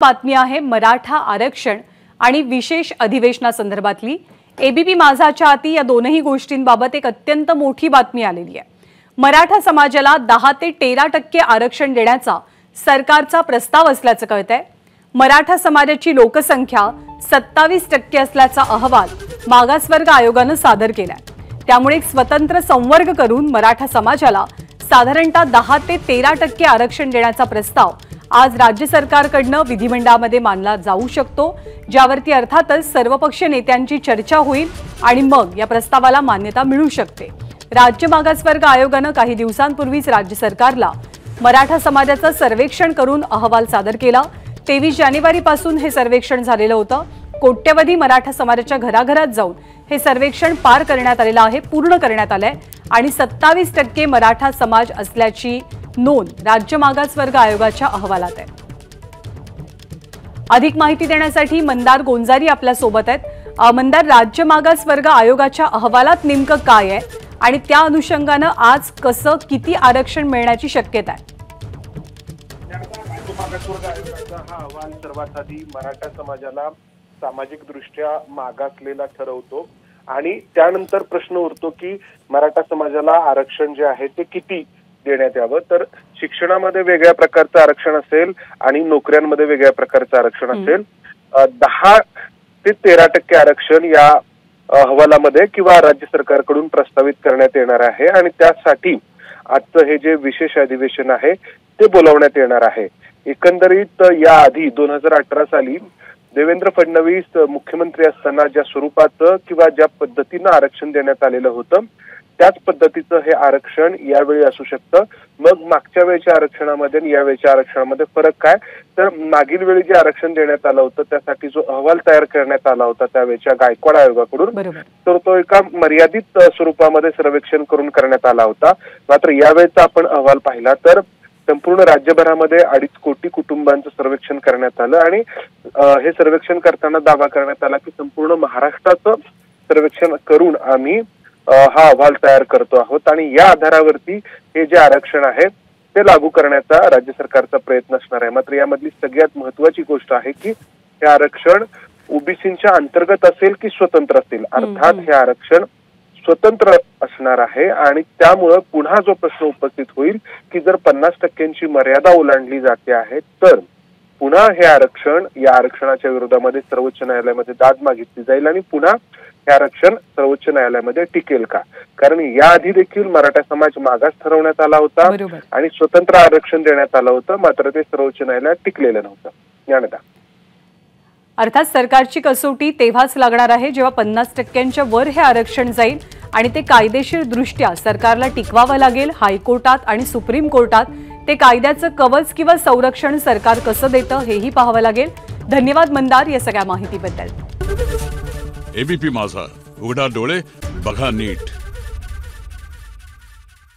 बातमी आहे मराठा आरक्षण आणि विशेष अधिवेशनासंदर्भातली। एबीपी माझाच्या हाती या दोनही गोष्टींबाबत एक अत्यंत मोठी बातमी आलेली आहे। मराठा समाजाला 10 ते 13% आरक्षण देण्याचा सरकारचा प्रस्ताव असल्याचं कळतंय। मराठा समाजाची लोकसंख्या 27% असल्याचा अहवाल मागासवर्ग आयोगाने सादर केलाय। त्यामुळे एक स्वतंत्र संवर्ग करून मराठा समाजाला साधारणतः 10 ते 13% आरक्षण देण्याचा प्रस्ताव आज राज्य सरकारकडून विधिमंडळामध्ये मांडला जाऊ शकतो, ज्यावरती अर्थातच सर्वपक्षीय नेत्यांची चर्चा होईल आणि मग या प्रस्तावाला मान्यता मिळू शकते। राज्य मागासवर्ग आयोगाने काही दिवसांपूर्वीच राज्य सरकारला मराठा समाजाचं सर्वेक्षण करून अहवाल सादर केला। 23 जानेवारीपासून हे सर्वेक्षण झालेलं होतं। कोट्यवधी मराठा समाजाच्या घराघरात जाऊन हे सर्वेक्षण पार करण्यात आलेलं आहे, पूर्ण करण्यात आलंय आणि 27% मराठा समाज असल्याची नोंद राज्य मागासवर्ग आयोगाच्या अहवालात आहे। अधिक माहिती देण्यासाठी मंदार गोंजारी आपल्या सोबत आहेत। मंदार, राज्य मागासवर्ग आयोगाच्या अहवालात नेमकं काय आहे आणि त्या अनुषंगाने आज कसं किती आरक्षण मिळण्याची शक्यता आहे? राज्य मागासवर्ग आयोगाचा हा अहवाल सर्वात आधी मराठा समाजाला सामाजिक दृष्ट्या मागासलेला ठरवतो आणि त्यानंतर प्रश्न उरतो की मराठा समाजाला आरक्षण जे आहे ते किती देण्यात यावं। तर शिक्षणामध्ये वेगळ्या प्रकारचं आरक्षण असेल आणि नोकऱ्यांमध्ये वेगळ्या प्रकारचं आरक्षण असेल। 10 ते 13% आरक्षण या अहवालामध्ये किंवा राज्य सरकारकडून प्रस्तावित करण्यात येणार आहे आणि त्यासाठी आजचं हे जे विशेष अधिवेशन आहे ते बोलावण्यात येणार आहे। एकंदरीत या आधी 2018 साली देवेंद्र फडणवीस मुख्यमंत्री असताना ज्या स्वरूपाचं किंवा ज्या पद्धतीनं आरक्षण देण्यात आलेलं होतं त्याच पद्धतीचं हे आरक्षण यावेळी असू शकतं। मग मागच्या वेळेच्या आरक्षणामध्ये आणि यावेळेच्या आरक्षणामध्ये फरक काय, तर मागील वेळी जे आरक्षण देण्यात आलं होतं त्यासाठी जो अहवाल तयार करण्यात आला होता त्यावेळेच्या गायकवाड आयोगाकडून, तर तो एका मर्यादित स्वरूपामध्ये सर्वेक्षण करून करण्यात आला होता। मात्र यावेळेचा आपण अहवाल पाहिला तर संपूर्ण राज्यभरामध्ये 2.5 कोटी कुटुंबांचं सर्वेक्षण करण्यात आलं आणि हे सर्वेक्षण करताना दावा करण्यात आला की संपूर्ण महाराष्ट्राचं सर्वेक्षण करून आम्ही हा अहवाल तयार करतो आहोत आणि या आधारावरती हे जे आरक्षण आहे ते लागू करण्याचा राज्य सरकारचा प्रयत्न असणार आहे। मात्र यामधली सगळ्यात महत्वाची गोष्ट आहे की हे आरक्षण ओबीसीच्या अंतर्गत असेल की स्वतंत्र असेल, अर्थात हे आरक्षण स्वतंत्र असणार आहे आणि त्यामुळे पुन्हा जो प्रश्न उपस्थित होईल की जर 50% मर्यादा ओलांडली जाते आहे तर पुन्हा हे आरक्षण या आरक्षणाच्या विरोधामध्ये सर्वोच्च न्यायालयामध्ये दाद मागितली जाईल आणि पुन्हा हे आरक्षण सर्वोच्च न्यायालयामध्ये टिकेल का? कारण याआधी देखील मराठा समाज मागास ठरवण्यात आला होता आणि स्वतंत्र आरक्षण देण्यात आलं होतं, मात्र ते सर्वोच्च न्यायालयात टिकलेलं नव्हतं। ज्ञानदा, अर्थात सरकारची कसोटी तेव्हाच लागणार आहे जेव्हा 50%च्या वर हे आरक्षण जाईल आणि ते कायदेशीर दृष्ट्या सरकारला टिकवावं लागेल। हायकोर्टात आणि सुप्रीम कोर्टात ते कायद्याचं कवच किंवा संरक्षण सरकार कसं देतं हेही पाहावं लागेल। धन्यवाद मंदार या सगळ्या माहितीबद्दल। एबीपी माझा, उघडा डोळे बघा नीट।